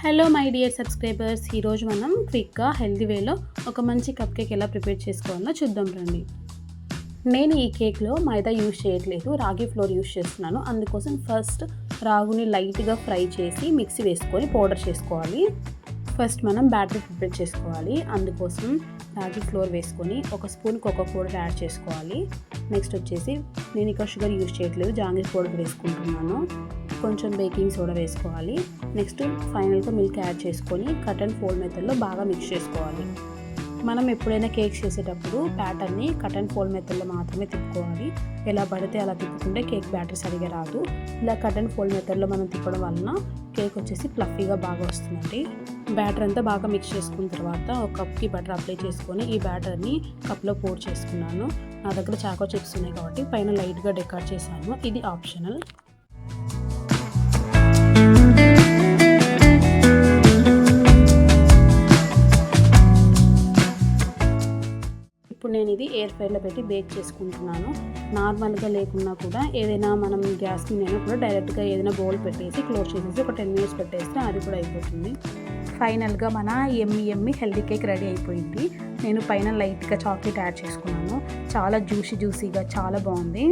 Hello my dear subscribers, ఈరోజు మనం క్విక్గా హెల్దీ వేలో ఒక మంచి కప్ కేక్ ఎలా ప్రిపేర్ చేసుకోవాలో చూద్దాం రండి. నేను ఈ కేక్లో మైదా యూజ్ చేయట్లేదు, రాగి ఫ్లోర్ యూజ్ చేస్తున్నాను. అందుకోసం ఫస్ట్ రాగుని లైట్గా ఫ్రై చేసి మిక్సీ వేసుకొని పౌడర్ చేసుకోవాలి. ఫస్ట్ మనం బ్యాటర్ ప్రిపేర్ చేసుకోవాలి. అందుకోసం రాగి ఫ్లోర్ వేసుకొని ఒక స్పూన్ కోకో పౌడర్ యాడ్ చేసుకోవాలి. నెక్స్ట్ వచ్చేసి నేను ఇక్కడ షుగర్ యూజ్ చేయట్లేదు, జాంగ్రీ పౌడర్ వేసుకుంటున్నాను. కొంచెం బేకింగ్ సోడా వేసుకోవాలి. నెక్స్ట్ ఫైనల్గా మిల్క్ యాడ్ చేసుకొని కట్ అండ్ ఫోల్డ్ మెథడ్లో బాగా మిక్స్ చేసుకోవాలి. మనం ఎప్పుడైనా కేక్స్ చేసేటప్పుడు బ్యాటర్ని కట్ అండ్ ఫోల్డ్ మెథడ్లో మాత్రమే తిప్పుకోవాలి. ఎలా పడితే అలా తిప్పుకుంటే కేక్ బ్యాటర్ సరిగా రాదు. ఇలా కట్ అండ్ ఫోల్డ్ మెథడ్లో మనం తిప్పడం వలన కేక్ వచ్చేసి ఫ్లఫీగా బాగా వస్తుందండి. బ్యాటర్ అంతా బాగా మిక్స్ చేసుకున్న తర్వాత ఒక కప్కి బటర్ అప్లై చేసుకొని ఈ బ్యాటర్ని కప్లో పోర్ చేసుకున్నాను. నా దగ్గర చాకో చిప్స్ ఉన్నాయి కాబట్టి పైన లైట్గా డెకరేట్ చేశాను. ఇది ఆప్షనల్. ఇప్పుడు నేను ఇది ఎయిర్ ఫ్రైలో పెట్టి బేక్ చేసుకుంటున్నాను. నార్మల్గా లేకున్నా కూడా ఏదైనా మనం గ్యాస్ మీద కూడా డైరెక్ట్గా ఏదైనా బౌల్ పెట్టేసి క్లోజ్ చేసేసి ఒక 10 minutes పెట్టేస్తే అది కూడా అయిపోతుంది. ఫైనల్గా మన ఎమ్మి హెల్దీ కేక్ రెడీ అయిపోయింది. నేను పైన లైట్గా చాక్లెట్ యాడ్ చేసుకున్నాను. చాలా జ్యూసీగా చాలా బాగుంది.